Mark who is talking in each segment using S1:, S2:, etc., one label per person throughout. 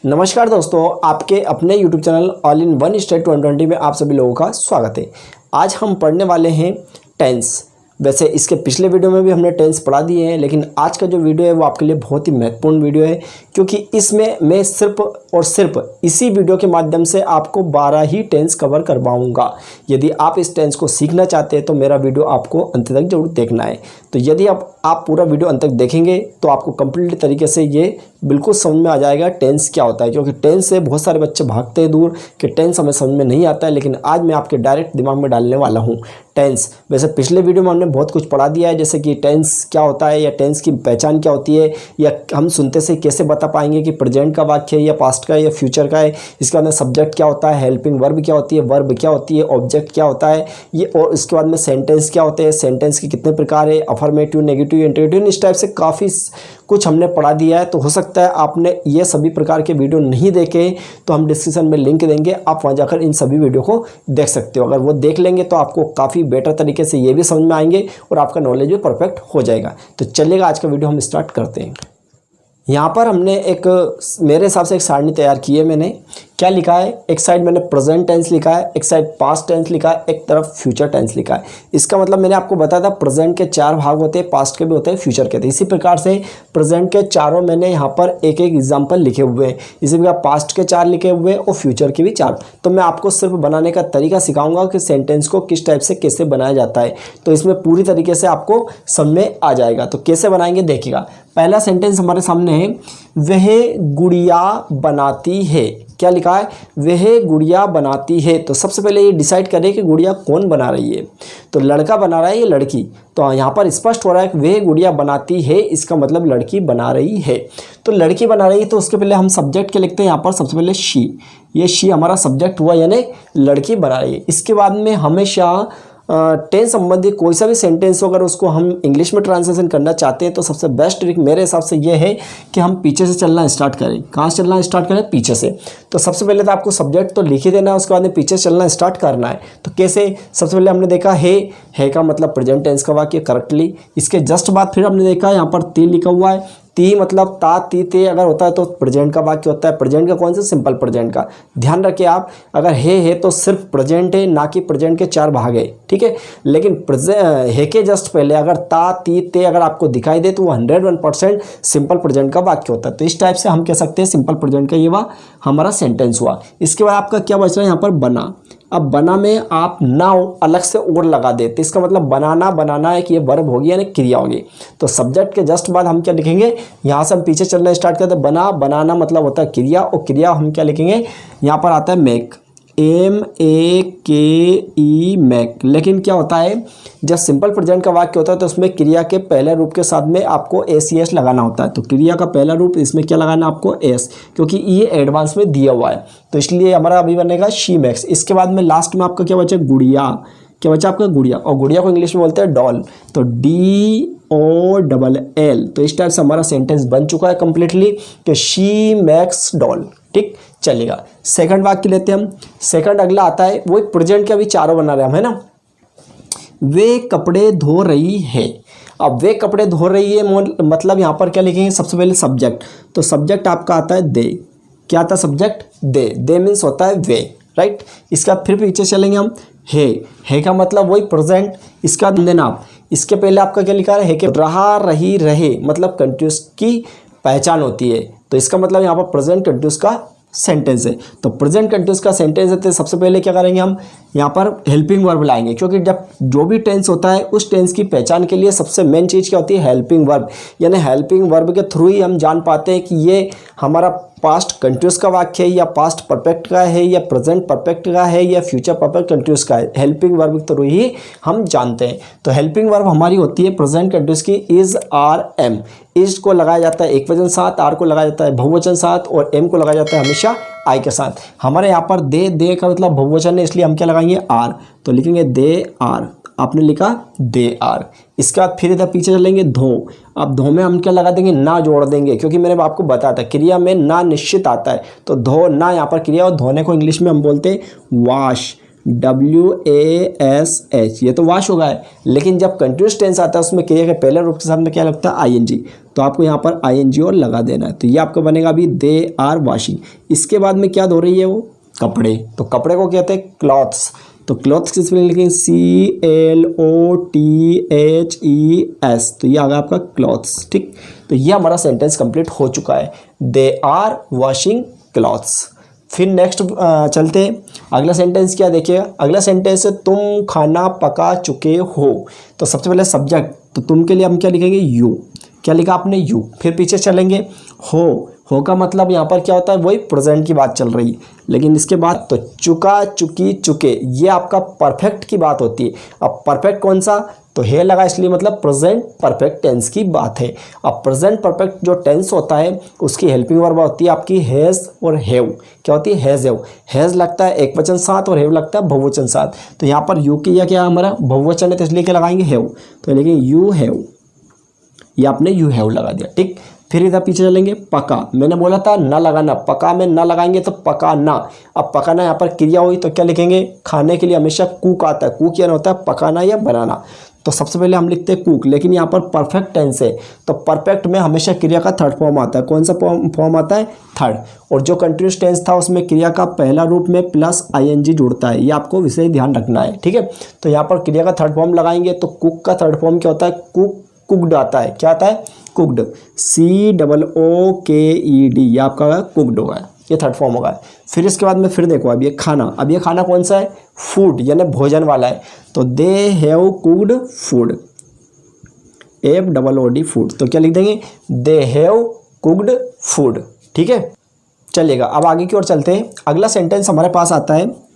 S1: नमस्कार दोस्तों, आपके अपने YouTube channel all in one state 2020 में आप सभी लोगों का स्वागत है। आज हम पढ़ने वाले हैं टेंस। वैसे इसके पिछले वीडियो में भी हमने टेंस पढ़ा दिए हैं, लेकिन आज का जो वीडियो है वो आपके लिए बहुत ही महत्वपूर्ण वीडियो है, क्योंकि इसमें मैं सिर्फ और सिर्फ इसी वीडियो के माध्यम से आपको 12 ही टेंस कवर करवाऊंगा। यदि आप इस टेंस को सीखना चाहते हैं तो मेरा वीडियो आपको अंत तक जरूर देखना है। तो यदि आप पूरा वीडियो अंत तक देखेंगे तो आपको कंप्लीट तरीके से ये बिल्कुल समझ में आ जाएगा टेंस क्या होता है, क्योंकि टेंस से बहुत सारे बच्चे भागते हैं दूर कि टेंस हमें समझ में नहीं आता है, लेकिन आज मैं आपके डायरेक्ट दिमाग में डालने वाला हूँ टेंस। वैसे पिछले वीडियो में हमने बहुत कुछ पढ़ा दिया है, जैसे कि टेंस क्या होता है या टेंस की पहचान क्या होती है, या हम सुनते से कैसे बता पाएंगे कि प्रेजेंट का वाक्य है या पास्ट का है या फ्यूचर का है। इसके बाद में सब्जेक्ट क्या होता है, हेल्पिंग वर्ब क्या होती है, वर्ब क्या होती है, ऑब्जेक्ट क्या होता है ये, और इसके बाद में सेंटेंस क्या होते हैं, सेंटेंस के कितने प्रकार है, अफर्मेटिव, नेगेटिव, इंटरेटिव, इस टाइप से काफ़ी कुछ हमने पढ़ा दिया है। तो हो सकता है आपने ये सभी प्रकार के वीडियो नहीं देखे, तो हम डिस्क्रिप्शन में लिंक देंगे, आप वहाँ जाकर इन सभी वीडियो को देख सकते हो। अगर वो देख लेंगे तो आपको काफ़ी बेटर तरीके से ये भी समझ में आएंगे और आपका नॉलेज भी परफेक्ट हो जाएगा। तो चलिएगा, आज का वीडियो हम स्टार्ट करते हैं। यहाँ पर हमने एक मेरे हिसाब से एक सारणी तैयार की है। मैंने क्या लिखा है, एक साइड मैंने प्रेजेंट टेंस लिखा है, एक साइड पास्ट टेंस लिखा है, एक तरफ फ्यूचर टेंस लिखा है। इसका मतलब मैंने आपको बताया था प्रेजेंट के 4 भाग होते हैं, पास्ट के भी होते हैं, फ्यूचर के। इसी प्रकार से प्रेजेंट के चारों मैंने यहाँ पर एक एक एग्जाम्पल लिखे हुए हैं। इसी प्रकार पास्ट के 4 लिखे हुए हैं और फ्यूचर के भी 4। तो मैं आपको सिर्फ बनाने का तरीका सिखाऊंगा कि सेंटेंस को किस टाइप से कैसे बनाया जाता है, तो इसमें पूरी तरीके से आपको समझ में आ जाएगा। तो कैसे बनाएंगे देखिएगा। पहला सेंटेंस हमारे सामने है, वह गुड़िया बनाती है। क्या लिखा है, वह गुड़िया बनाती है। तो सबसे पहले ये डिसाइड करें कि गुड़िया कौन बना रही है। तो लड़का बना रहा है या लड़की। तो यहाँ पर स्पष्ट हो रहा है कि वह गुड़िया बनाती है, इसका मतलब लड़की बना रही है। तो लड़की बना रही है, तो उसके पहले हम सब्जेक्ट के लिखते हैं। यहाँ पर सबसे पहले शी, ये शी हमारा सब्जेक्ट हुआ, यानी लड़की बना रही है। इसके बाद में हमेशा टेंस संबंधित कोई सा भी सेंटेंस हो, अगर उसको हम इंग्लिश में ट्रांसलेशन करना चाहते हैं तो सबसे बेस्ट ट्रिक मेरे हिसाब से ये है कि हम पीछे से चलना स्टार्ट करें। कहाँ से चलना स्टार्ट करें, पीछे से। तो सबसे पहले तो आपको सब्जेक्ट तो लिख ही देना है, उसके बाद में पीछे से चलना स्टार्ट करना है। तो कैसे, सबसे पहले हमने देखा है का मतलब प्रेजेंट टेंस का वाक्य करेक्टली। इसके जस्ट बाद फिर हमने देखा यहाँ पर ती लिखा हुआ है। ती मतलब ता ती ते अगर होता है तो प्रेजेंट का वाक्य होता है। प्रेजेंट का कौन सा, सिंपल प्रेजेंट का। ध्यान रखिए आप, अगर है तो सिर्फ प्रेजेंट है, ना कि प्रेजेंट के 4 भाग है, ठीक है। लेकिन है के जस्ट पहले अगर ता ती ते अगर आपको दिखाई दे तो वो 101% सिंपल प्रेजेंट का वाक्य होता है। तो इस टाइप से हम कह सकते हैं सिंपल प्रेजेंट का ये हमारा सेंटेंस हुआ। इसके बाद आपका क्या बच रहा है यहाँ पर, बना। अब बना में आप नाउ अलग से और लगा देते, इसका मतलब बनाना है कि ये वर्ब होगी यानी क्रिया होगी। तो सब्जेक्ट के जस्ट बाद हम क्या लिखेंगे, यहाँ से हम पीछे चलना स्टार्ट करते हैं। बनाना मतलब होता है क्रिया, और क्रिया हम क्या लिखेंगे, यहाँ पर आता है मेक, MEAKE मेक। लेकिन क्या होता है, जब सिंपल प्रेजेंट का वाक्य होता है तो उसमें क्रिया के पहले रूप के साथ में आपको SES लगाना होता है। तो क्रिया का पहला रूप इसमें क्या लगाना है आपको, S, क्योंकि ये एडवांस में दिया हुआ है। तो इसलिए हमारा अभी बनेगा शी मेक्स। इसके बाद में लास्ट में आपका क्या बचा, गुड़िया। क्या बचा आपका, गुड़िया। और गुड़िया को इंग्लिश में बोलते हैं डॉल, तो DOLL। तो इस टाइप से हमारा सेंटेंस बन चुका है कंप्लीटली कि शी मेक्स डॉल। ठीक, चलेगा। सेकंड वाक्य लेते हैं हम। सेकंड अगला आता है, वो प्रेजेंट का भी 4 बना रहे हम, है ना। वे कपड़े धो रही है। अब वे कपड़े धो रही है मतलब यहाँ पर क्या लिखेंगे, सबसे पहले सब्जेक्ट। तो सब्जेक्ट आपका आता है दे। क्या आता है सब्जेक्ट, दे मीन्स होता है वे, राइट। इसका फिर पीछे चलेंगे हम, है का मतलब वही प्रेजेंट। इसका देना आप, इसके पहले आपका क्या लिखा है कि रहा रही रहे मतलब कंटिन्यूस की पहचान होती है। तो इसका मतलब यहाँ पर प्रेजेंट कंटिन्यूस का सेंटेंस है। तो प्रेजेंट कंटिन्यूस का सेंटेंस है तो सबसे पहले क्या करेंगे हम, यहाँ पर हेल्पिंग वर्ब लाएंगे, क्योंकि जब जो भी टेंस होता है उस टेंस की पहचान के लिए सबसे मेन चीज़ क्या होती है, हेल्पिंग वर्ब। यानी हेल्पिंग वर्ब के थ्रू ही हम जान पाते हैं कि ये हमारा पास्ट कंटिन्यूस का वाक्य है या पास्ट परफेक्ट का है या प्रेजेंट परफेक्ट का है या फ्यूचर परफेक्ट कंटिन्यूस का है। हेल्पिंग वर्ब के थ्रू ही हम जानते हैं। तो हेल्पिंग वर्ब हमारी होती है प्रेजेंट कंटिन्यूस की इज, आर, एम। इज को लगाया जाता है एकवचन साथ, आर को लगाया जाता है बहुवचन साथ, और एम को लगाया जाता है हमेशा आई के साथ। हमारे यहाँ पर दे का मतलब बहुवचन है, इसलिए हम क्या लगाएंगे, आर। तो लिखेंगे दे आर, आपने लिखा दे आर। इसके बाद फिर इधर पीछे चलेंगे धो। अब धो में हम क्या लगा देंगे, ना जोड़ देंगे, क्योंकि मैंने आपको बताया था क्रिया में ना निश्चित आता है, तो धो ना यहाँ पर क्रिया, और धोने को इंग्लिश में हम बोलते हैं वाश, WASH। ये तो वाश होगा है, लेकिन जब कंटिन्यूस टेंस आता है उसमें क्रिया के पहले रूप के साथ में क्या लगता है, ING, तो आपको यहाँ पर ING और लगा देना है। तो ये आपका बनेगा अभी दे आर वॉशिंग। इसके बाद में क्या धो रही है वो, कपड़े। तो कपड़े को कहते हैं क्लॉथ्स। तो क्लॉथ्स किस में लिखेंगे, CLOTHES। तो ये आ गया आपका क्लॉथ्स। ठीक, तो ये हमारा सेंटेंस कंप्लीट हो चुका है, दे आर वॉशिंग क्लॉथ्स। फिर नेक्स्ट चलते हैं, अगला सेंटेंस क्या देखिएगा। अगला सेंटेंस है तुम खाना पका चुके हो। तो सबसे पहले सब्जेक्ट, तो तुम के लिए हम क्या लिखेंगे, यू। क्या लिखा आपने, यू। फिर पीछे चलेंगे, हो का मतलब यहाँ पर क्या होता है, वही प्रेजेंट की बात चल रही है। लेकिन इसके बाद तो चुका, चुकी, चुके, ये आपका परफेक्ट की बात होती है। अब परफेक्ट कौन सा, तो है लगा, इसलिए मतलब प्रेजेंट परफेक्ट टेंस की बात है। अब प्रेजेंट परफेक्ट जो टेंस होता है उसकी हेल्पिंग वर्ब होती है आपकी हैज़ और हैव। क्या होती है, हैज़ हैव। हैज़ लगता है एक वचन साथ और हैव लगता है बहुवचन साथ। तो यहाँ पर यू की या क्या हमारा बहुवचन है, तो इसलिए क्या लगाएंगे, हैव। तो लेकिन यू हैव, ये आपने यू हैव लगा दिया। ठीक, फिर इधर पीछे चलेंगे, पका। मैंने बोला था ना लगाना, पका में ना लगाएंगे तो पकाना। अब पकाना यहाँ पर क्रिया हुई, तो क्या लिखेंगे, खाने के लिए हमेशा कुक आता है। कुक यानी होता है पकाना या बनाना। तो सबसे पहले हम लिखते हैं कुक, लेकिन यहाँ पर परफेक्ट टेंस है, तो परफेक्ट में हमेशा क्रिया का थर्ड फॉर्म आता है। कौन सा फॉर्म आता है, थर्ड। और जो कंटिन्यूस टेंस था उसमें क्रिया का पहला रूप में प्लस ING जुड़ता है, ये आपको विशेष ध्यान रखना है। ठीक है, तो यहाँ पर क्रिया का थर्ड फॉर्म लगाएंगे, तो कुक का थर्ड फॉर्म क्या होता है, कुकड आता है। क्या आता है, कुकड, COOKED, ये आपका कुकड होगा, ये थर्ड फॉर्म होगा। फिर इसके बाद में फिर देखो, अब ये खाना, अब ये खाना कौन सा है, फूड यानी भोजन वाला है। तो they have cooked food, FOOD food. तो क्या लिख देंगे, दे हैव कुक्ड फूड। ठीक है, चलिएगा अब आगे की ओर चलते हैं। अगला सेंटेंस हमारे पास आता है,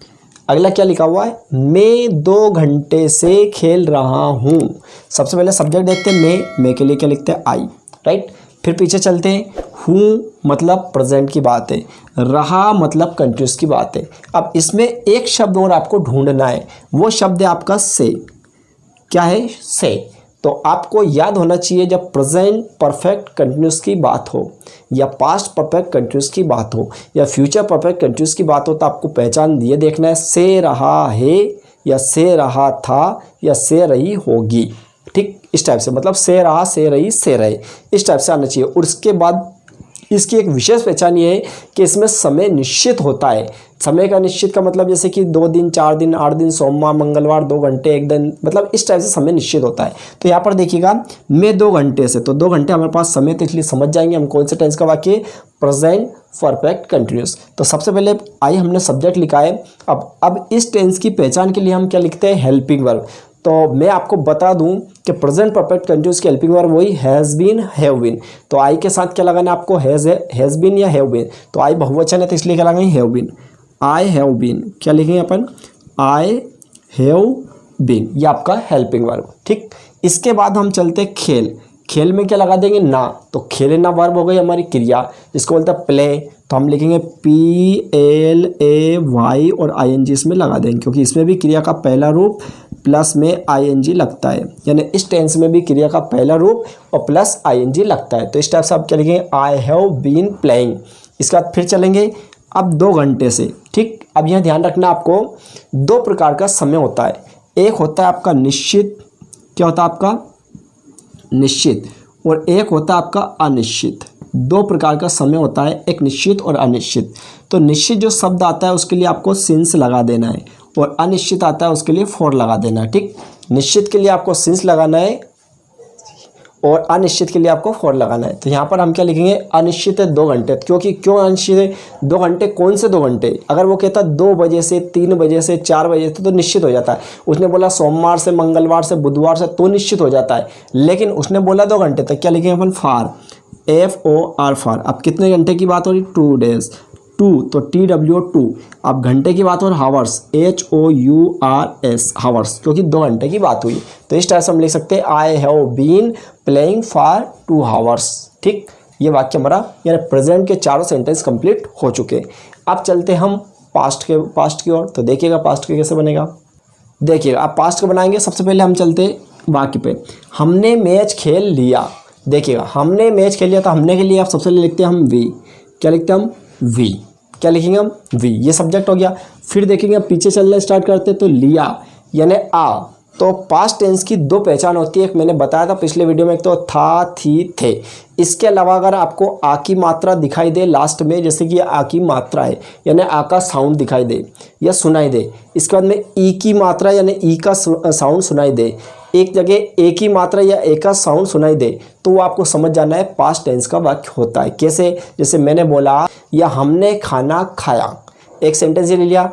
S1: अगला क्या लिखा हुआ है, मैं 2 घंटे से खेल रहा हूँ। सबसे पहले सब्जेक्ट देखते हैं, मैं के लिए क्या लिखते हैं, आई, राइट। फिर पीछे चलते हैं, हूँ मतलब प्रेजेंट की बात है, रहा मतलब कंटिन्यूस की बात है। अब इसमें एक शब्द और आपको ढूंढना है, वो शब्द है आपका से। क्या है, से। तो आपको याद होना चाहिए, जब प्रेजेंट परफेक्ट कंटिन्यूस की बात हो, या पास्ट परफेक्ट कंटिन्यूस की बात हो, या फ्यूचर परफेक्ट कंटिन्यूस की बात हो, तो आपको पहचान ये देखना है, से रहा है, या से रहा था, या से रही होगी। ठीक, इस टाइप से, मतलब से रहा, से रही, से रहे, इस टाइप से आना चाहिए। और इसके बाद इसकी एक विशेष पहचान ये है कि इसमें समय निश्चित होता है। समय का निश्चित का मतलब जैसे कि 2 दिन, 4 दिन, 8 दिन, सोमवार, मंगलवार, 2 घंटे, 1 दिन, मतलब इस टाइप से समय निश्चित होता है। तो यहाँ पर देखिएगा, मैं 2 घंटे से, तो 2 घंटे हमारे पास समय, तो इसलिए समझ जाएंगे हम कौन से टेंस का वाक्य, प्रेजेंट परफेक्ट कंटिन्यूस। तो सबसे पहले आई हमने सब्जेक्ट लिखा है। अब इस टेंस की पहचान के लिए हम क्या लिखते हैं, हेल्पिंग वर्ब। तो मैं आपको बता दूं कि प्रेजेंट परफेक्ट कंटिन्यूस की हेल्पिंग वर्ब वही हैज़ बीन, हैव बीन। तो आई के साथ क्या लगाना है आपको, हैज़ बीन या हैव बीन। तो आई बहुवचन है, तो इसलिए क्या लगाएंगे, have been. I have been, क्या लिखेंगे अपन, आई हैव बीन, ये आपका हेल्पिंग वर्ब। ठीक, इसके बाद हम चलते हैं खेल। खेल में क्या लगा देंगे, ना। तो खेलना वर्ब हो गई हमारी क्रिया, जिसको बोलते हैं प्ले। तो हम लिखेंगे PLAY और ING इसमें लगा देंगे, क्योंकि इसमें भी क्रिया का पहला रूप प्लस में ING लगता है, यानी इस टेंस में भी क्रिया का पहला रूप और प्लस ING लगता है। तो इस टाइप से आप क्या लिखेंगे, आई हैव बीन प्लेइंग। इसके बाद फिर चलेंगे अब 2 घंटे से। ठीक, अब यह ध्यान रखना, आपको 2 प्रकार का समय होता है। एक होता है आपका निश्चित, क्या होता है आपका निश्चित, और एक होता है आपका अनिश्चित। 2 प्रकार का समय होता है, एक निश्चित और अनिश्चित। तो निश्चित जो शब्द आता है उसके लिए आपको सिंस लगा देना है, और अनिश्चित आता है उसके लिए फॉर लगा देना है। ठीक, निश्चित के लिए आपको सिंस लगाना है और अनिश्चित के लिए आपको फॉर लगाना है। तो यहाँ पर हम क्या लिखेंगे, अनिश्चित है 2 घंटे। क्योंकि क्यों अनिश्चित है 2 घंटे, कौन से 2 घंटे, अगर वो कहता 2 बजे से 3 बजे से 4 बजे से तो निश्चित हो जाता है। उसने बोला सोमवार से मंगलवार से बुधवार से, तो निश्चित हो जाता है। लेकिन उसने बोला 2 घंटे तक, क्या लिखेंगे अपन, फार, FOR फार। अब कितने घंटे की बात हो रही, 2 डेज, 2 तो TWO 2। अब घंटे की बात हो रही, हावर्स, HOURS हावर्स, क्योंकि 2 घंटे की बात हुई। तो इस तरह से हम लिख सकते हैं, I have been playing for 2 hours. ठीक, ये वाक्य हमारा यानी प्रेजेंट के चारों सेंटेंस कंप्लीट हो चुके। अब चलते हम पास्ट की ओर। तो देखिएगा पास्ट के कैसे बनेगा। देखिएगा आप पास्ट का बनाएंगे, सबसे पहले हम चलते वाक्य पे। हमने मैच खेल लिया। देखिएगा हमने मैच खेल लिया, तो हमने के लिए आप सबसे पहले लिखते हैं हम वी। क्या लिखते हैं हम? वी। क्या लिखेंगे हम? वी। ये सब्जेक्ट हो गया। फिर देखेंगे पीछे चलना स्टार्ट करते तो लिया यानी आ। तो पास्ट टेंस की दो पहचान होती है, एक मैंने बताया था पिछले वीडियो में, एक तो था, थी, थे। इसके अलावा अगर आपको आ की मात्रा दिखाई दे लास्ट में, जैसे कि आ की मात्रा है यानी आ का साउंड दिखाई दे या सुनाई दे, इसके बाद में ई की मात्रा यानी ई का साउंड सुनाई दे, एक जगह ए की मात्रा या ए का साउंड सुनाई दे, तो वो आपको समझ जाना है पास्ट टेंस का वाक्य होता है। कैसे? जैसे मैंने बोला या हमने खाना खाया, एक सेंटेंस ले लिया,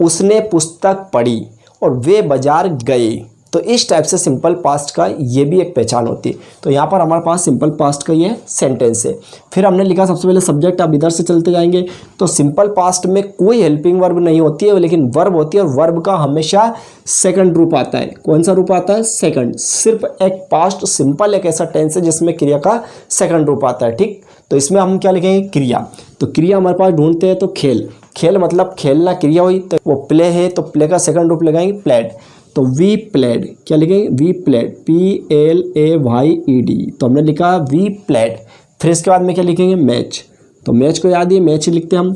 S1: उसने पुस्तक पढ़ी और वे बाजार गए। तो इस टाइप से सिंपल पास्ट का ये भी एक पहचान होती है। तो यहाँ पर हमारे पास सिंपल पास्ट का ये सेंटेंस है। फिर हमने लिखा सबसे पहले सब्जेक्ट, अब इधर से चलते जाएंगे तो सिंपल पास्ट में कोई हेल्पिंग वर्ब नहीं होती है, लेकिन वर्ब होती है और वर्ब का हमेशा सेकंड रूप आता है। कौन सा रूप आता है? सेकंड। सिर्फ एक पास्ट सिंपल एक ऐसा टेंस है जिसमें क्रिया का सेकंड रूप आता है। ठीक, तो इसमें हम क्या लिखेंगे? क्रिया। तो क्रिया हमारे पास ढूंढते हैं तो खेल। खेल मतलब खेलना क्रिया हुई, तो वो प्ले है तो प्ले का सेकंड रूप लगाएंगे प्लेड। तो वी प्लेड। क्या लिखेंगे? We played, PLAYED। तो हमने लिखा वी प्लेड। फिर इसके बाद में क्या लिखेंगे? मैच। तो मैच को याद है, मैच ही लिखते हैं हम,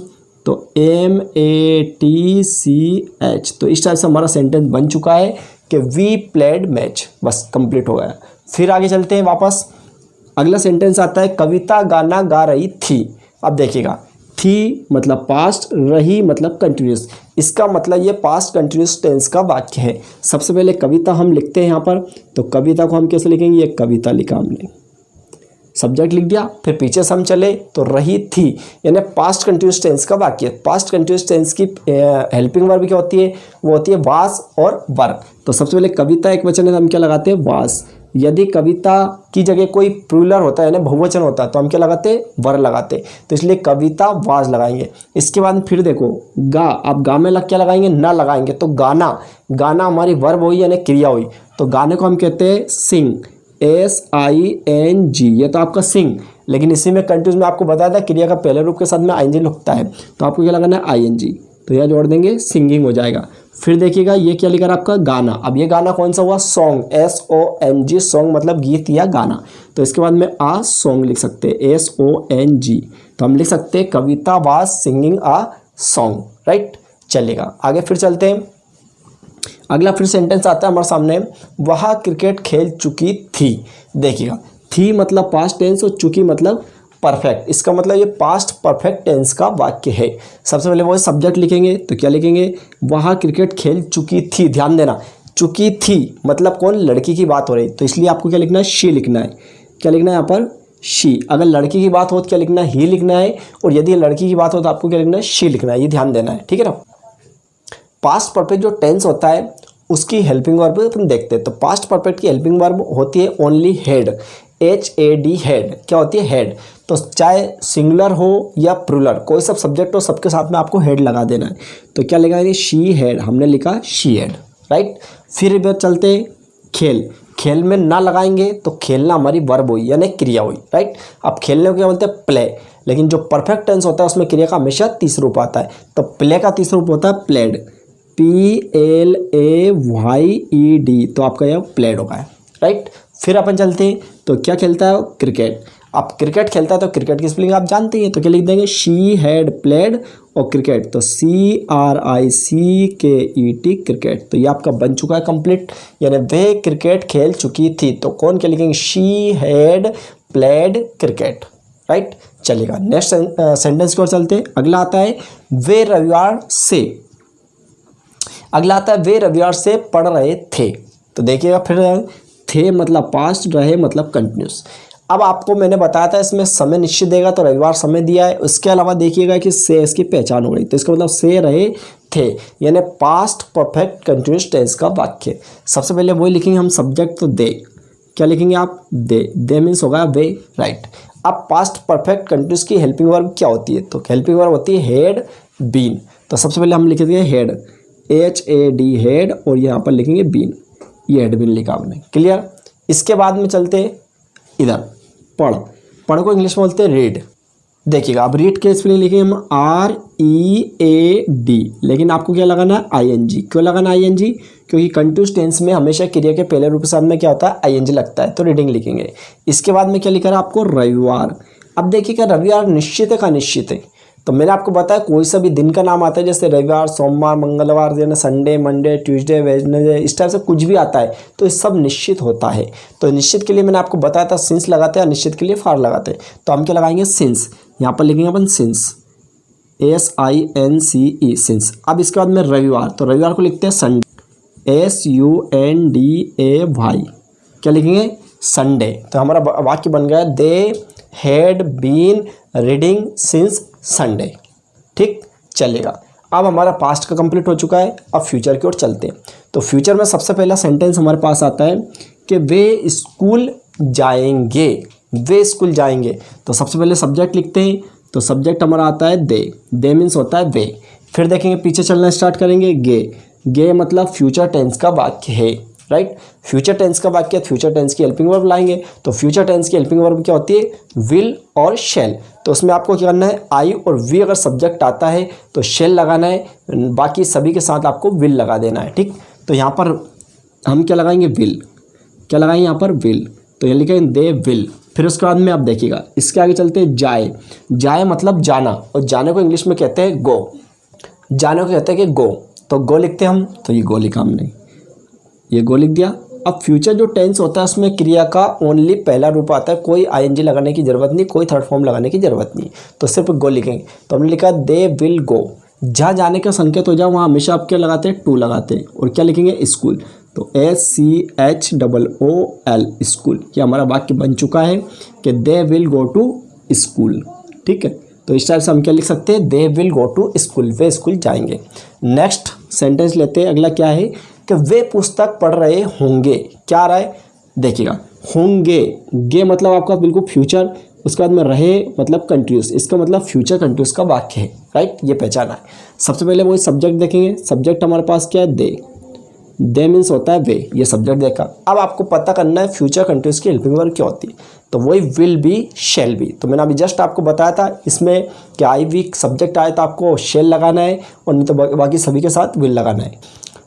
S1: तो MATCH। तो इस टाइप से हमारा सेंटेंस बन चुका है कि वी प्लेड मैच। बस कंप्लीट हो गया। फिर आगे चलते हैं वापस। अगला सेंटेंस आता है कविता गाना गा रही थी। अब देखिएगा, थी मतलब पास्ट, रही मतलब कंटिन्यूस। इसका मतलब ये पास्ट कंटिन्यूस टेंस का वाक्य है। सबसे पहले कविता हम लिखते हैं यहाँ पर, तो कविता को हम कैसे लिखेंगे? ये कविता लिखा हमने, सब्जेक्ट लिख दिया। फिर पीछे से हम चले तो रही थी यानी पास्ट कंटिन्यूस टेंस का वाक्य। पास्ट कंटिन्यूस टेंस की हेल्पिंग वर्ब क्या होती है? वो होती है वास और वर। तो सबसे पहले कविता एक वचन है तो हम क्या लगाते हैं? वास। यदि कविता की जगह कोई प्लूरल होता है यानी बहुवचन होता है तो हम क्या लगाते? वर लगाते। तो इसलिए कविता वाज लगाएंगे। इसके बाद फिर देखो गा। आप गा में क्या लगाएंगे? ना लगाएंगे। तो गाना, गाना हमारी वर्ब हुई यानी क्रिया हुई, तो गाने को हम कहते हैं सिंग, SING। ये तो आपका सिंग, लेकिन इसी में कंटिन्यूस में आपको बताया था क्रिया का पहले रूप के साथ में ING लगता है, तो आपको क्या लगाना है? ING। तो यह जोड़ देंगे, सिंगिंग हो जाएगा। फिर देखिएगा ये क्या लिखा आपका? गाना। अब ये गाना कौन सा हुआ? Song, SONG। सॉन्ग मतलब गीत या गाना। तो इसके बाद में आ सॉन्ग लिख सकते हैं, SONG। तो हम लिख सकते हैं Kavita was singing a song. Right, चलेगा आगे। फिर चलते हैं, अगला फिर सेंटेंस आता है हमारे सामने, वह क्रिकेट खेल चुकी थी। देखिएगा, थी मतलब पास्ट टेंस और चुकी मतलब परफेक्ट। इसका मतलब ये पास्ट परफेक्ट टेंस का वाक्य है। सबसे पहले वो सब्जेक्ट लिखेंगे, तो क्या लिखेंगे? वह क्रिकेट खेल चुकी थी। ध्यान देना, चुकी थी मतलब कौन? लड़की की बात हो रही, तो इसलिए आपको क्या लिखना है? शी लिखना है। क्या लिखना है यहाँ पर? शी। अगर लड़की की बात हो तो क्या लिखना है? ही लिखना है, और यदि लड़की की बात हो तो आपको क्या लिखना है? शी लिखना है। ये ध्यान देना है, ठीक है ना। पास्ट परफेक्ट जो टेंस होता है उसकी हेल्पिंग वर्ब अपन देखते हैं। तो पास्ट परफेक्ट की हेल्पिंग वर्ब होती है ओनली हेड, HAD, हेड। क्या होती है? हेड। तो चाहे सिंगुलर हो या प्लूरल, कोई सब सब्जेक्ट हो, सबके साथ में आपको हेड लगा देना है। तो क्या लगाएंगे? She had. हमने लिखा शी हेड। राइट, फिर इधर चलते खेल। खेल में ना लगाएंगे तो खेलना हमारी वर्ब हुई यानी क्रिया हुई। राइट, अब खेलने को क्या बोलते हैं? प्ले। लेकिन जो परफेक्ट टेंस होता है उसमें क्रिया का हमेशा तीसरा रूप आता है। तो प्ले का तीसरा रूप होता है प्लेड, PLAYED। तो आपका यह प्लेड होगा। राइट, फिर अपन चलते हैं, तो क्या खेलता है? क्रिकेट। अब क्रिकेट खेलता है तो क्रिकेट की स्पेलिंग आप जानते हैं, तो क्या लिख देंगे? शी हैड प्लेड और क्रिकेट, तो CRICKET, क्रिकेट। तो ये आपका बन चुका है कंप्लीट, यानी वे क्रिकेट खेल चुकी थी। तो कौन क्या लिखेंगे? She had played cricket. Right, चलेगा। नेक्स्ट सेंटेंस की ओर चलते हैं। अगला आता है वे रविवार से। अगला आता है वे रविवार से पढ़ रहे थे। तो देखिएगा, फिर थे मतलब पास्ट, रहे मतलब कंटिन्यूस। अब आपको मैंने बताया था इसमें समय निश्चित देगा, तो रविवार समय दिया है। उसके अलावा देखिएगा कि से इसकी पहचान हो गई, तो इसका मतलब से रहे थे यानी पास्ट परफेक्ट कंटिन्यूस टेंस का वाक्य। सबसे पहले वही लिखेंगे हम सब्जेक्ट, तो दे। क्या लिखेंगे आप? दे मीन्स होगा वे। राइट, अब पास्ट परफेक्ट कंटिन्यूस की हेल्पिंग वर्ब क्या होती है? तो हेल्पिंग वर्ब होती है हेड, बीन। तो सबसे पहले हम लिखेंगे हेड, HAD हेड, और यहाँ पर लिखेंगे बीन। ये हेड बीन लिखा हमने। क्लियर। इसके बाद में चलते इधर, पढ़। पढ़ को इंग्लिश में बोलते हैं रीड। देखिएगा, अब रीड के स्पेलिंग लिखेंगे हम READ, लेकिन आपको क्या लगाना है ING। क्यों लगाना ING? क्योंकि कंटिन्यूस टेंस में हमेशा क्रिया के पहले रूप के साथ में क्या होता है ING लगता है, तो रीडिंग लिखेंगे। इसके बाद में क्या लिखा है आपको रविवार। अब देखिएगा रविवार निश्चित है का निश्चित है, तो मैंने आपको बताया कोई सा भी दिन का नाम आता है, जैसे रविवार, सोमवार, मंगलवार, यानी संडे, मंडे, ट्यूसडे, वेडनेसडे, इस टाइप से कुछ भी आता है तो ये सब निश्चित होता है। तो निश्चित के लिए मैंने आपको बताया था सिंस लगाते हैं, निश्चित के लिए फार लगाते हैं। तो हम क्या लगाएंगे सिंस, यहाँ पर लिखेंगे अपन सिंस, SINCE सिंस। अब इसके बाद में रविवार, तो रविवार को लिखते हैं संडे, SUNDAY। क्या लिखेंगे संडे। तो हमारा वाक्य बन गया they had been reading since Sunday. ठीक चलेगा। अब हमारा पास्ट का कंप्लीट हो चुका है, अब फ्यूचर की ओर चलते हैं। तो फ्यूचर में सबसे पहला सेंटेंस हमारे पास आता है कि वे स्कूल जाएंगे, वे स्कूल जाएंगे। तो सबसे पहले सब्जेक्ट लिखते हैं, तो सब्जेक्ट हमारा आता है दे मीन्स होता है वे। फिर देखेंगे पीछे चलना स्टार्ट करेंगे, गे मतलब फ्यूचर टेंस का वाक्य है, राइट। फ्यूचर टेंस का वाक्य, फ्यूचर टेंस की हेल्पिंग वर्ब लाएंगे। तो फ्यूचर टेंस की हेल्पिंग वर्ब क्या होती है विल और शेल। तो उसमें आपको क्या करना है आई और वी अगर सब्जेक्ट आता है तो शेल लगाना है, बाकी सभी के साथ आपको विल लगा देना है। ठीक, तो यहाँ पर हम क्या लगाएंगे विल, क्या लगाएंगे यहाँ पर विल। तो ये लिखेंगे दे विल। फिर उसके बाद में आप देखिएगा इसके आगे चलते हैं जाए। जाए मतलब जाना, और जाने को इंग्लिश में कहते हैं गो, जाने को कहते हैं कि गो। तो गो लिखते हैं हम, तो ये गो लिखा हमने, ये गो लिख दिया। अब फ्यूचर जो टेंस होता है उसमें क्रिया का ओनली पहला रूप आता है, कोई ING लगाने की जरूरत नहीं, कोई थर्ड फॉर्म लगाने की जरूरत नहीं, तो सिर्फ गो लिखेंगे। तो हमने लिखा दे विल गो। जहाँ जाने का संकेत हो जाए वहाँ हमेशा आप क्या लगाते हैं टू लगाते हैं, और क्या लिखेंगे स्कूल। तो SCHOOL स्कूल। ये हमारा वाक्य बन चुका है कि they will go to school. ठीक है, तो इस टाइप से हम क्या लिख सकते हैं they will go to school, वे स्कूल जाएंगे। नेक्स्ट सेंटेंस लेते हैं, अगला क्या है कि वे पुस्तक पढ़ रहे होंगे। क्या आ रहा है देखिएगा, होंगे, गे मतलब आपका बिल्कुल फ्यूचर, उसके बाद में रहे मतलब कंटिन्यूस, इसका मतलब फ्यूचर कंटिन्यूस का वाक्य है, राइट। ये पहचाना है। सबसे पहले वही सब्जेक्ट देखेंगे, सब्जेक्ट हमारे पास क्या है दे मीन्स होता है वे, ये सब्जेक्ट देखा। अब आपको पता करना है फ्यूचर कंटिन्यूस की हेल्पिंग वर्ब क्या होती है, तो वही विल बी शेल बी। तो मैंने अभी जस्ट आपको बताया था इसमें कि आई वी सब्जेक्ट आए तो आपको शेल लगाना है, और नहीं तो बाकी सभी के साथ विल लगाना है।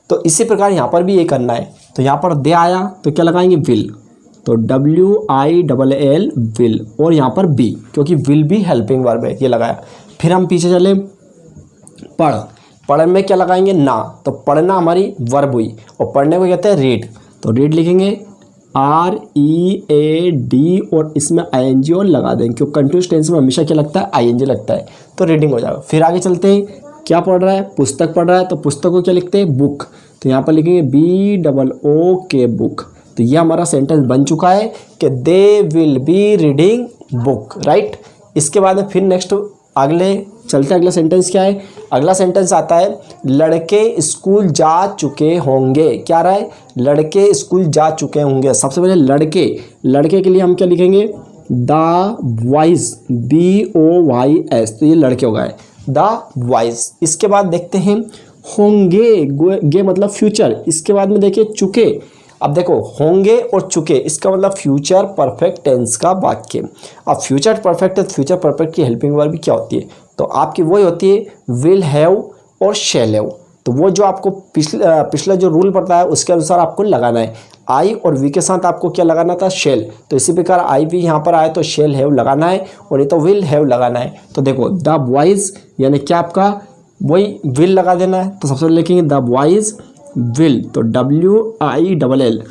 S1: तो इसी प्रकार यहाँ पर भी ये करना है। तो यहाँ पर दे आया तो क्या लगाएंगे विल, तो WILL विल, और यहाँ पर बी क्योंकि विल भी हेल्पिंग वर्ब है, ये लगाया। फिर हम पीछे चले पढ़ में क्या लगाएंगे ना, तो पढ़ना हमारी वर्ब हुई, और पढ़ने को कहते हैं रीड। तो रीड लिखेंगे READ, और इसमें ING और लगा देंगे क्योंकि कंटिन्यूस टेंस में हमेशा क्या लगता है ING लगता है, तो रीडिंग हो जाएगा। फिर आगे चलते हैं, क्या पढ़ रहा है पुस्तक पढ़ रहा है, तो पुस्तक को क्या लिखते हैं बुक। तो यहाँ पर लिखेंगे BOOK बुक। तो ये हमारा सेंटेंस बन चुका है कि they will be reading book, right. इसके बाद में फिर नेक्स्ट अगले चलते, अगला सेंटेंस क्या है, अगला सेंटेंस आता है लड़के स्कूल जा चुके होंगे। क्या रहा है लड़के स्कूल जा चुके होंगे। सबसे पहले लड़के के लिए हम क्या लिखेंगे द बॉयज BOYS, तो ये लड़के हो गए द बॉयज। इसके बाद देखते हैं होंगे, गे मतलब फ्यूचर। इसके बाद में देखिए चुके, अब देखो होंगे और चुके, इसका मतलब फ्यूचर परफेक्ट टेंस का वाक्य। अब फ्यूचर परफेक्ट है, फ्यूचर परफेक्ट की हेल्पिंग वर्ब क्या होती है, तो आपकी वही होती है विल हैव और शैल हैव। तो वो जो आपको पिछला जो रूल पड़ता है उसके अनुसार आपको लगाना है। आई और वी के साथ आपको क्या लगाना था शेल, तो इसी प्रकार आई वी यहाँ पर आए तो शेल हैव लगाना है, और नहीं तो विल हैव लगाना है। तो देखो द बॉयज यानी क्या आपका वही विल लगा देना है। तो सबसे पहले लिखेंगे द बॉयज विल, तो WILL,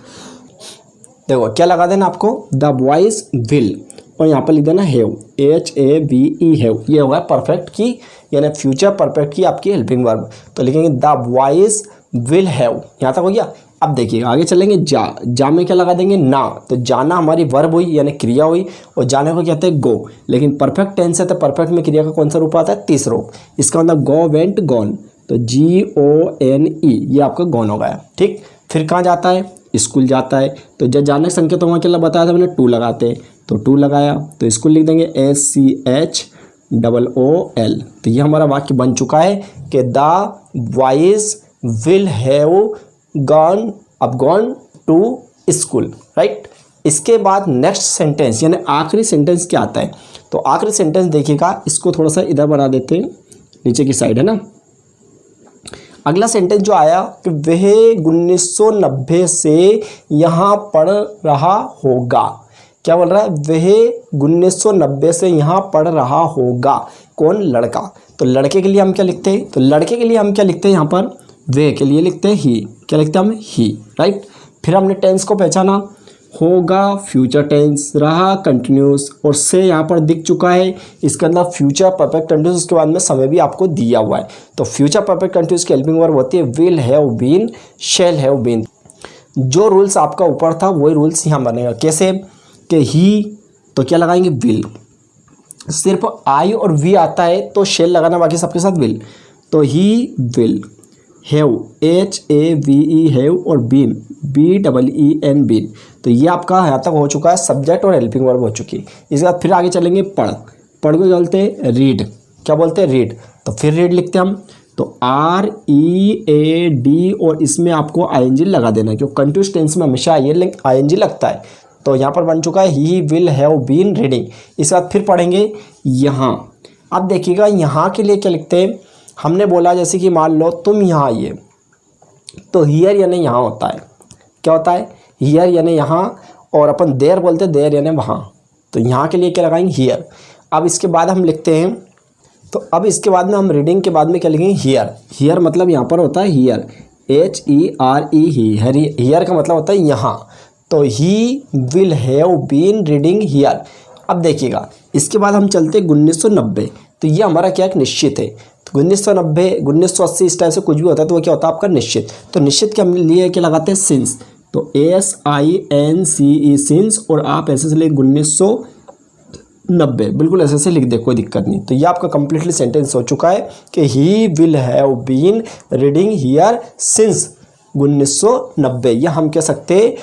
S1: देखो क्या लगा देना आपको द बॉयज विल, और यहाँ पर लिख देना हैव HAVE हैव। ये होगा परफेक्ट की यानी फ्यूचर परफेक्ट की आपकी हेल्पिंग वर्ब। तो लिखेंगे द बॉयज विल हैव, यहाँ तक हो गया। अब देखिए आगे चलेंगे जा में क्या लगा देंगे ना, तो जाना हमारी वर्ब हुई यानी क्रिया हुई, और जाने को कहते हैं गो। लेकिन परफेक्ट टेंस है तो परफेक्ट में क्रिया का कौन सा रूप आता है तीसरा रूप, इसका मतलब गो वेंट गॉन, तो GONE, ये आपका गॉन हो गया। ठीक, फिर कहाँ जाता है स्कूल जाता है, तो जब जाने का संकेत वहाँ क्या बताया था मैंने टू लगाते हैं, तो टू लगाया तो स्कूल लिख देंगे SCHOOL। तो ये हमारा वाक्य बन चुका है कि the boys will have gone to school, right. इसके बाद नेक्स्ट सेंटेंस यानी आखिरी सेंटेंस क्या आता है, तो आखिरी सेंटेंस देखिएगा, इसको थोड़ा सा इधर बना देते हैं, नीचे की साइड है ना। अगला सेंटेंस जो आया कि वह 1990 से यहाँ पढ़ रहा होगा। क्या बोल रहा है? वह 1990 से यहाँ पढ़ रहा होगा। कौन? लड़का। तो लड़के के लिए हम क्या लिखते हैं? तो लड़के के लिए हम क्या लिखते हैं? यहाँ पर वे के लिए लिखते हैं ही। क्या लिखते हैं हम? ही, राइट। फिर हमने टेंस को पहचाना, होगा फ्यूचर टेंस, रहा कंटिन्यूस, और से यहाँ पर दिख चुका है, इसके अंदर फ्यूचर परफेक्ट कंटिन्यूस, उसके बाद में समय भी आपको दिया हुआ है। तो फ्यूचर परफेक्ट कंटिन्यूस की हेल्पिंग वर्ब होती है will have been, shall have been. जो रूल्स आपका ऊपर था वही रूल्स यहाँ बनेगा। कैसे? कि ही, तो क्या लगाएंगे? विल। सिर्फ आई और वी आता है तो शैल लगाना, बाकी सबके साथ विल। तो he will have, HAVE have, और बीन, BEEN बीन। तो ये आपका यहाँ तक हो चुका है, सब्जेक्ट और हेल्पिंग वर्ब हो चुकी है। इसके बाद फिर आगे चलेंगे पढ़। पढ़ को बोलते हैं रीड। क्या बोलते हैं? रीड। तो फिर रीड लिखते हैं हम, तो READ, और इसमें आपको ING लगा देना है, क्योंकि कंटिन्यूअस टेंस में हमेशा ING लगता है। तो यहाँ पर बन चुका है he will have been reading. इसके बाद फिर पढ़ेंगे यहाँ। अब देखिएगा यहाँ के लिए क्या लिखते हैं। हमने बोला जैसे कि मान लो तुम यहाँ आइए, तो हियर यानी यहाँ होता है। क्या होता है? हियर यानी यहाँ, और अपन देयर बोलते हैं, देयर यानी वहाँ। तो यहाँ के लिए क्या लगाएंगे? हियर। अब इसके बाद हम लिखते हैं, तो अब इसके बाद में हम रीडिंग के बाद में क्या लिखेंगे? हियर। हियर मतलब यहाँ पर होता है हियर, HERE ही। हियर का मतलब होता है यहाँ। तो he will have been reading here. अब देखिएगा इसके बाद हम चलते 1990। तो ये हमारा क्या? एक निश्चित है। तो 1990, 1980 इस टाइप से कुछ भी होता है तो वो क्या होता है? आपका निश्चित। तो निश्चित के लिए क्या लगाते हैं? सिंस। तो SINCE सिंस, और आप ऐसे से लिख 1990, बिल्कुल ऐसे से लिख दे, कोई दिक्कत नहीं। तो ये आपका कंप्लीटली सेंटेंस हो चुका है कि he will have been reading here since 1990। या हम कह सकते हैं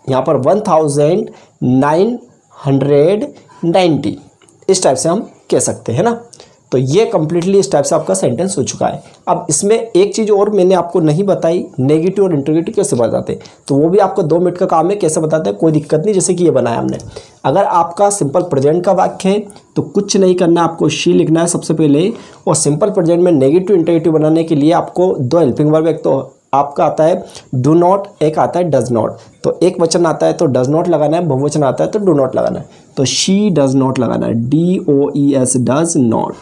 S1: यहाँ पर 1990, इस टाइप से हम कह सकते हैं ना। तो ये कंप्लीटली इस टाइप से आपका सेंटेंस हो चुका है। अब इसमें एक चीज़ और मैंने आपको नहीं बताई, नेगेटिव और इंटरोगेटिव कैसे बताते, तो वो भी आपको 2 मिनट का काम है, कैसे बताते हैं कोई दिक्कत नहीं। जैसे कि ये बनाया हमने, अगर आपका सिंपल प्रेजेंट का वाक्य है तो कुछ नहीं करना है, आपको शी लिखना है सबसे पहले। और सिंपल प्रेजेंट में नेगेटिव इंटरोगेटिव बनाने के लिए आपको 2 हेल्पिंग वर्ब, एक तो आपका आता है डू नॉट, एक आता है डज नॉट। तो एक वचन आता है तो डज नॉट लगाना है, बहुवचन आता है तो डू नॉट लगाना है। तो शी डज नॉट लगाना है, DOES डज नॉट।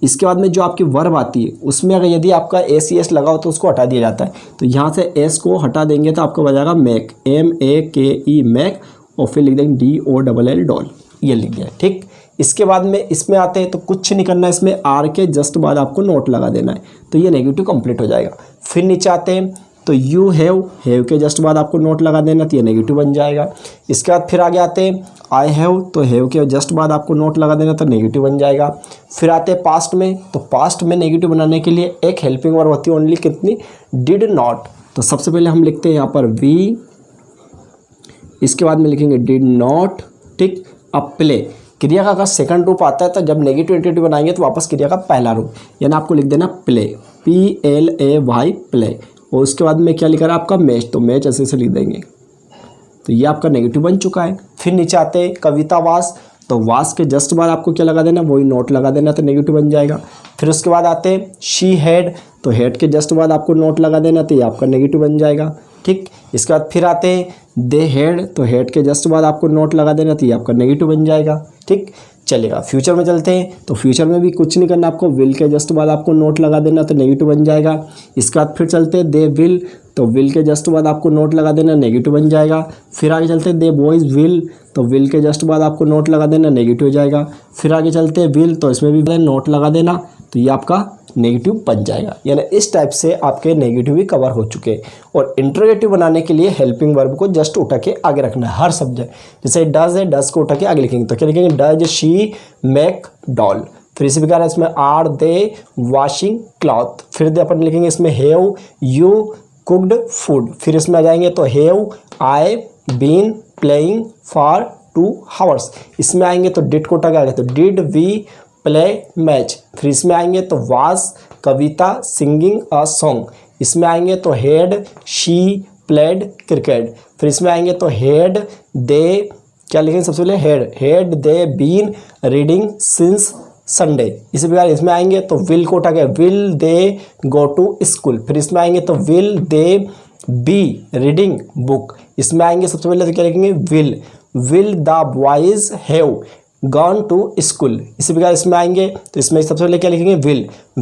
S1: इसके बाद में जो आपकी वर्ब आती है उसमें अगर यदि आपका SES लगा हो तो उसको हटा दिया जाता है। तो यहाँ से S को हटा देंगे तो आपको बजाएगा मैक, MAKE मैक, और फिर लिख देंगे DOLL डॉल। ये लिख दिया, ठीक। इसके बाद में इसमें आते हैं तो कुछ नहीं करना है, इसमें R के जस्ट बाद आपको नोट लगा देना है, तो ये नेगेटिव कंप्लीट हो जाएगा। फिर नीचे आते हैं तो यू हैव के जस्ट बाद आपको नोट लगा देना, तो ये नेगेटिव बन जाएगा। इसके बाद फिर आगे आते हैं आई हैव, तो हैव के जस्ट बाद आपको नोट लगा देना, तो नेगेटिव बन जाएगा। फिर आते हैं पास्ट में, तो पास्ट में नेगेटिव बनाने के लिए एक हेल्पिंग वर्ब होती है ओनली, कितनी? Did not. तो सबसे पहले हम लिखते हैं यहाँ पर वी, इसके बाद में लिखेंगे डिड नॉट, ठीक। अब प्ले, क्रिया का अगर सेकंड रूप आता है तो जब नेगेटिव इंटरेटिव बनाएंगे तो वापस क्रिया का पहला रूप, यानी आपको लिख देना प्ले, PLAY प्ले। और उसके बाद में क्या लिखा रहा है आपका? मैच, तो मैच ऐसे से लिख देंगे। तो ये आपका नेगेटिव बन चुका है। फिर नीचे आते हैं कविता वास, तो वास के जस्ट बाद आपको क्या लगा देना? वही नोट लगा देना, तो नेगेटिव बन जाएगा। फिर उसके बाद आते हैं शी हैड, तो हैड के जस्ट बाद आपको नोट लगा देना, तो ये आपका नेगेटिव बन जाएगा, ठीक। इसके बाद फिर आते हैं दे हैड, तो हैड के जस्ट बाद आपको नोट लगा देना, तो ये आपका नेगेटिव बन जाएगा, ठीक। चलेगा फ्यूचर में चलते हैं, तो फ्यूचर में भी कुछ नहीं करना, आपको विल के जस्ट बाद आपको नोट लगा देना, तो नेगेटिव बन जाएगा। इसके बाद फिर चलते हैं दे विल, तो विल के जस्ट बाद आपको नोट लगा देना, नेगेटिव बन जाएगा। फिर आगे चलते हैं दे बॉयज़ विल, तो विल के जस्ट बाद आपको नोट लगा देना, नेगेटिव हो जाएगा। फिर आगे चलते हैं विल, तो इसमें भी नोट लगा देना, तो ये आपका नेगेटिव बन जाएगा। यानी इस टाइप से आपके नेगेटिव भी कवर हो चुके हैं। और इंटरोगेटिव बनाने के लिए हेल्पिंग वर्ब को जस्ट उठा के आगे रखना है हर सब्जेक्ट। जैसे डज है, डज को उठा के आगे लिखेंगे, तो क्या लिखेंगे? Does she make doll. फिर इसी प्रकार इसमें आर दे वाशिंग क्लॉथ। फिर दे अपन लिखेंगे इसमें हैव यू कुक्ड फूड। फिर इसमें आ जाएंगे तो have I been playing for 2 hours। इसमें आएंगे तो डिड को उठा के आगे, तो डिड वी प्ले मैच। फिर इसमें आएंगे तो was Kavita singing a song. इसमें आएंगे तो हैड शी प्लेड क्रिकेट। फिर इसमें आएंगे तो हैड दे क्या लिखेंगे सबसे पहले had they been reading since Sunday. इसी प्रकार इसमें आएंगे तो विल को उठा के will they go to school. फिर इसमें आएंगे तो will they be reading book. इसमें आएंगे सबसे पहले तो क्या लिखेंगे will the boys have gone to school. इसी प्रकार इसमें आएंगे तो इसमें सबसे पहले क्या लिखेंगे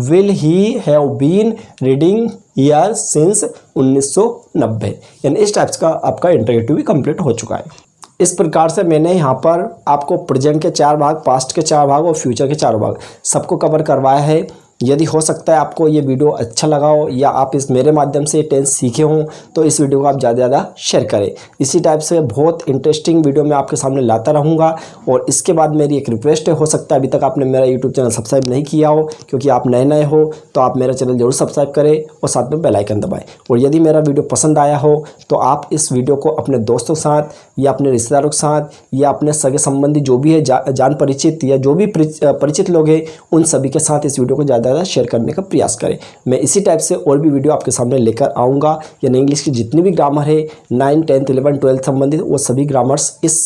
S1: will he have been reading here since 1990। यानी इस टाइप्स का आपका इंटरेक्टिव भी कंप्लीट हो चुका है। इस प्रकार से मैंने यहाँ पर आपको प्रेजेंट के 4 भाग, पास्ट के 4 भाग और फ्यूचर के 4 भाग सबको कवर करवाया है। यदि हो सकता है आपको ये वीडियो अच्छा लगा हो या आप इस मेरे माध्यम से टेंस सीखे हों तो इस वीडियो को आप ज़्यादा से ज़्यादा शेयर करें। इसी टाइप से बहुत इंटरेस्टिंग वीडियो मैं आपके सामने लाता रहूँगा। और इसके बाद मेरी एक रिक्वेस्ट है, हो सकता है अभी तक आपने मेरा यूट्यूब चैनल सब्सक्राइब नहीं किया हो, क्योंकि आप नए हो तो आप मेरा चैनल जरूर सब्सक्राइब करें और साथ में बेल आइकन दबाएं। और यदि मेरा वीडियो पसंद आया हो तो आप इस वीडियो को अपने दोस्तों के साथ या अपने रिश्तेदारों के साथ या अपने सगे संबंधी जो भी है जान परिचित या जो भी परिचित लोग हैं उन सभी के साथ इस वीडियो को ज़्यादा से ज़्यादा शेयर करने का प्रयास करें। मैं इसी टाइप से और भी वीडियो आपके सामने लेकर आऊँगा। यानी इंग्लिश की जितनी भी ग्रामर है 9, 10, 11, 12 संबंधित वो सभी ग्रामर्स इस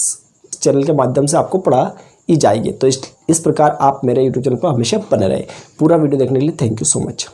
S1: चैनल के माध्यम से आपको पढ़ाई जाएगी। तो इस प्रकार आप मेरे यूट्यूब चैनल पर हमेशा बने रहे। पूरा वीडियो देखने के लिए थैंक यू सो मच।